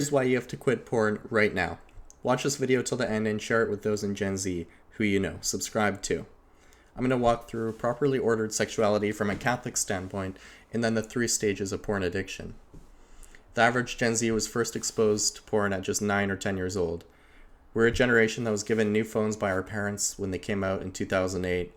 Here's why you have to quit porn right now. Watch this video till the end and share it with those in Gen Z who you know. Subscribe to. I'm going to walk through properly ordered sexuality from a Catholic standpoint and then the 3 stages of porn addiction. The average Gen Z was first exposed to porn at just 9 or 10 years old. We're a generation that was given new phones by our parents when they came out in 2008.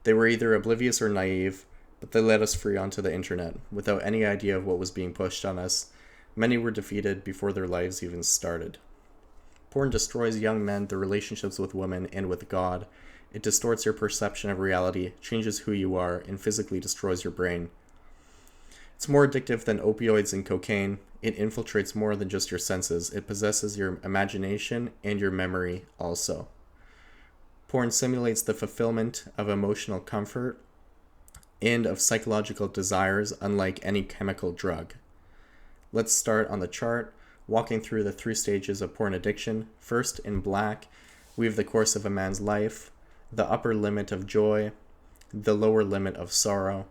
They were either oblivious or naive, but they let us free onto the internet without any idea of what was being pushed on us. Many were defeated before their lives even started. Porn destroys young men, their relationships with women, and with God. It distorts your perception of reality, changes who you are, and physically destroys your brain. It's more addictive than opioids and cocaine. It infiltrates more than just your senses. It possesses your imagination and your memory also. Porn simulates the fulfillment of emotional comfort and of psychological desires, unlike any chemical drug. Let's start on the chart, walking through the 3 stages of porn addiction. First, in black, we have the course of a man's life, the upper limit of joy, the lower limit of sorrow.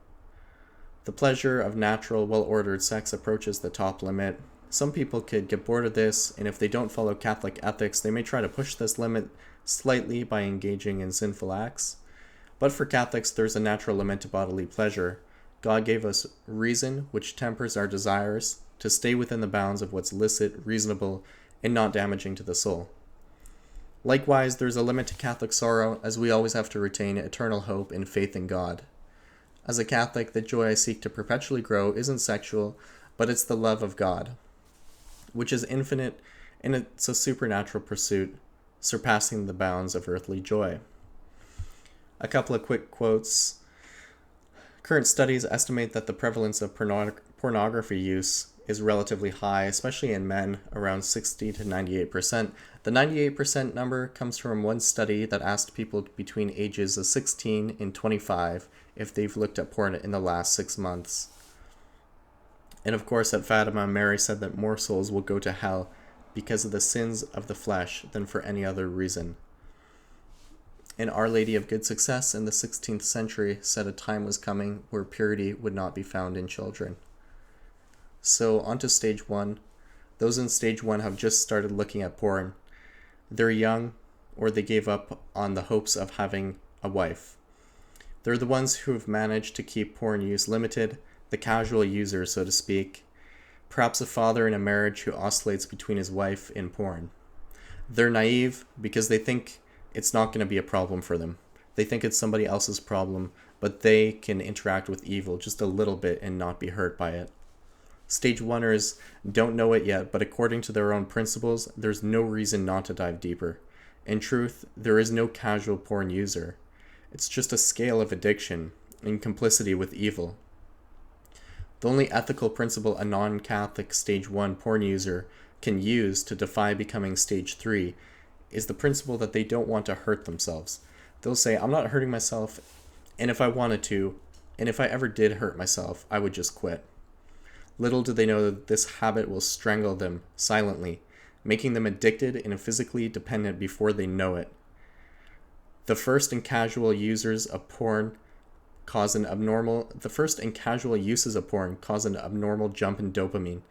The pleasure of natural, well-ordered sex approaches the top limit. Some people could get bored of this, and if they don't follow Catholic ethics, they may try to push this limit slightly by engaging in sinful acts. But for Catholics, there's a natural limit to bodily pleasure. God gave us reason, which tempers our desires, to stay within the bounds of what's licit, reasonable, and not damaging to the soul. Likewise, there's a limit to Catholic sorrow, as we always have to retain eternal hope and faith in God. As a Catholic, the joy I seek to perpetually grow isn't sexual, but it's the love of God, which is infinite, and it's a supernatural pursuit, surpassing the bounds of earthly joy. A couple of quick quotes. Current studies estimate that the prevalence of pornography use is relatively high, especially in men, around 60 to 98%. The 98% number comes from one study that asked people between ages of 16 and 25 if they've looked at porn in the last 6 months. And of course, at Fatima, Mary said that more souls will go to hell because of the sins of the flesh than for any other reason. And Our Lady of Good Success in the 16th century said a time was coming where purity would not be found in children. So on to stage 1. Those in stage 1 have just started looking at porn. They're young, or they gave up on the hopes of having a wife. They're the ones who have managed to keep porn use limited, the casual user, so to speak. Perhaps a father in a marriage who oscillates between his wife and porn. They're naive because they think it's not going to be a problem for them. They think it's somebody else's problem, but they can interact with evil just a little bit and not be hurt by it. Stage 1ers don't know it yet, but according to their own principles, there's no reason not to dive deeper. In truth, there is no casual porn user. It's just a scale of addiction and complicity with evil. The only ethical principle a non-Catholic stage 1 porn user can use to defy becoming stage 3 is the principle that they don't want to hurt themselves. They'll say, I'm not hurting myself, and if I wanted to, and if I ever did hurt myself, I would just quit. Little do they know that this habit will strangle them silently, making them addicted and physically dependent before they know it. The first and casual uses of porn cause an abnormal jump in dopamine,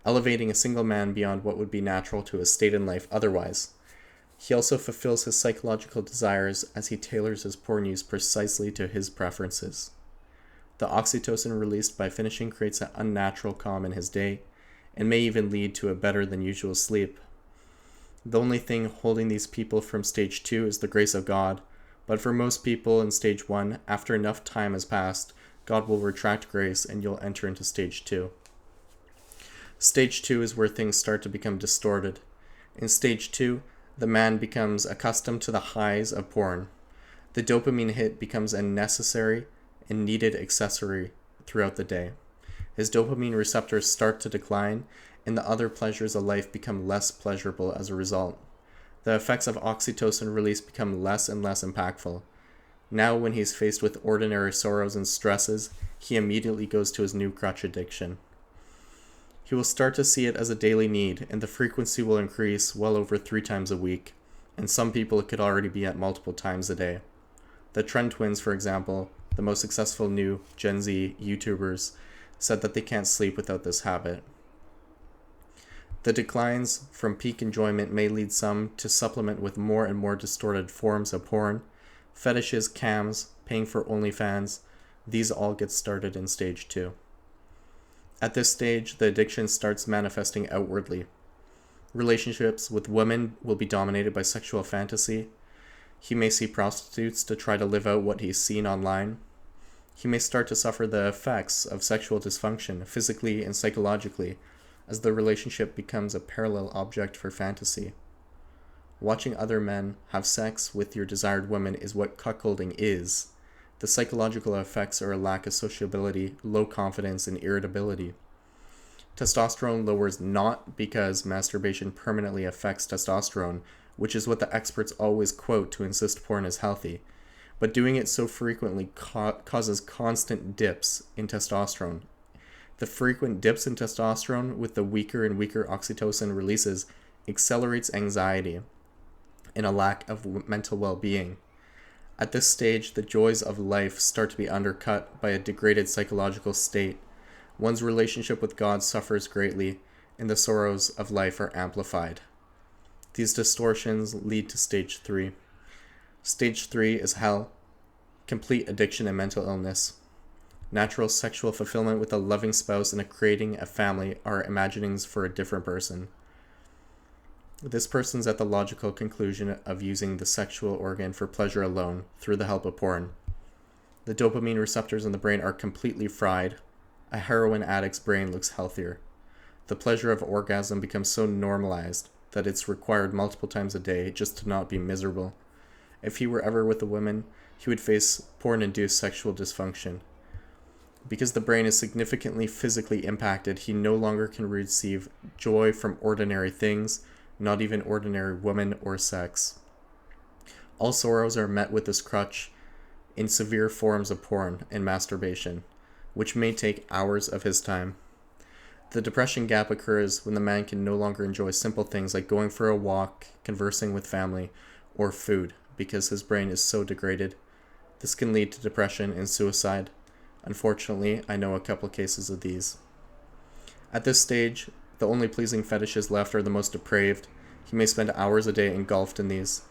elevating a single man beyond what would be natural to his state in life otherwise. He also fulfills his psychological desires as he tailors his porn use precisely to his preferences. The oxytocin released by finishing creates an unnatural calm in his day, and may even lead to a better than usual sleep. The only thing holding these people from stage 2 is the grace of God, but for most people in stage 1, after enough time has passed, God will retract grace and you'll enter into stage 2. Stage 2 is where things start to become distorted. In stage 2, the man becomes accustomed to the highs of porn. The dopamine hit becomes a necessary and needed accessory throughout the day. His dopamine receptors start to decline, and the other pleasures of life become less pleasurable as a result. The effects of oxytocin release become less and less impactful. Now, when he's faced with ordinary sorrows and stresses, he immediately goes to his new crutch addiction. He will start to see it as a daily need, and the frequency will increase well over 3 times a week, and some people it could already be at multiple times a day. The Trend Twins, for example, the most successful new Gen Z YouTubers, said that they can't sleep without this habit. The declines from peak enjoyment may lead some to supplement with more and more distorted forms of porn, fetishes, cams, paying for OnlyFans. These all get started in stage 2. At this stage, the addiction starts manifesting outwardly. Relationships with women will be dominated by sexual fantasy. He may see prostitutes to try to live out what he's seen online. He may start to suffer the effects of sexual dysfunction, physically and psychologically, as the relationship becomes a parallel object for fantasy. Watching other men have sex with your desired woman is what cuckolding is. The psychological effects are a lack of sociability, low confidence, and irritability. Testosterone lowers not because masturbation permanently affects testosterone, which is what the experts always quote to insist porn is healthy, but doing it so frequently causes constant dips in testosterone. The frequent dips in testosterone with the weaker and weaker oxytocin releases accelerates anxiety and a lack of mental well-being. At this stage, the joys of life start to be undercut by a degraded psychological state. One's relationship with God suffers greatly, and the sorrows of life are amplified. These distortions lead to stage 3. Stage 3 is hell, complete addiction and mental illness. Natural sexual fulfillment with a loving spouse and creating a family are imaginings for a different person. This person's at the logical conclusion of using the sexual organ for pleasure alone through the help of porn. The dopamine receptors in the brain are completely fried. A heroin addict's brain looks healthier. The pleasure of orgasm becomes so normalized that it's required multiple times a day just to not be miserable. If he were ever with a woman, he would face porn-induced sexual dysfunction. Because the brain is significantly physically impacted, he no longer can receive joy from ordinary things, not even ordinary women or sex. All sorrows are met with this crutch in severe forms of porn and masturbation, which may take hours of his time. The depression gap occurs when the man can no longer enjoy simple things like going for a walk, conversing with family, or food, because his brain is so degraded. This can lead to depression and suicide. Unfortunately, I know a couple cases of these. At this stage, the only pleasing fetishes left are the most depraved. He may spend hours a day engulfed in these.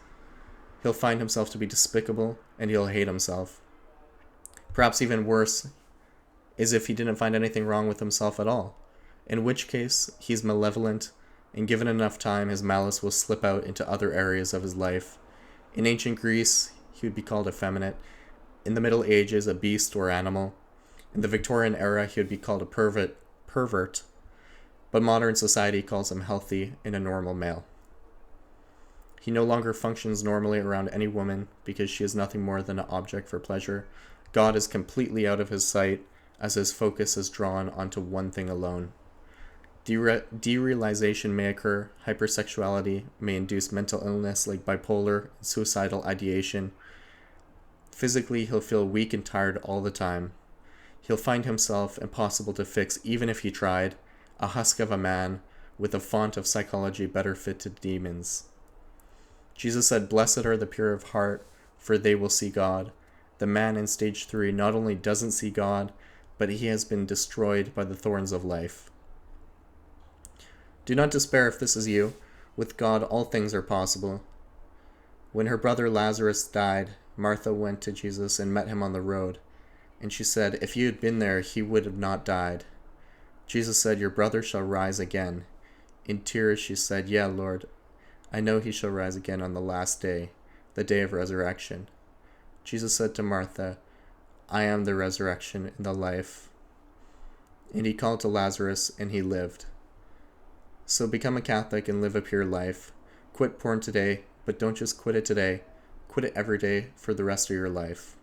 He'll find himself to be despicable, and he'll hate himself. Perhaps even worse is if he didn't find anything wrong with himself at all, in which case he's malevolent, and given enough time, his malice will slip out into other areas of his life. In ancient Greece, he would be called effeminate. In the Middle Ages, a beast or animal. In the Victorian era, he would be called a pervert, but modern society calls him healthy and a normal male. He no longer functions normally around any woman because she is nothing more than an object for pleasure. God is completely out of his sight as his focus is drawn onto one thing alone. Derealization may occur. Hypersexuality may induce mental illness like bipolar and suicidal ideation. Physically, he'll feel weak and tired all the time. He'll find himself impossible to fix even if he tried, a husk of a man with a font of psychology better fit to demons. Jesus said, "Blessed are the pure of heart, for they will see God." The man in stage 3 not only doesn't see God, but he has been destroyed by the thorns of life. Do not despair if this is you. With God, all things are possible. When her brother Lazarus died, Martha went to Jesus and met him on the road. And she said, "If you had been there, he would have not died." Jesus said, "Your brother shall rise again." In tears she said, "Yeah, Lord, I know he shall rise again on the last day, the day of resurrection." Jesus said to Martha, "I am the resurrection and the life." And he called to Lazarus, and he lived. So become a Catholic and live a pure life. Quit porn today, but don't just quit it today. Quit it every day for the rest of your life.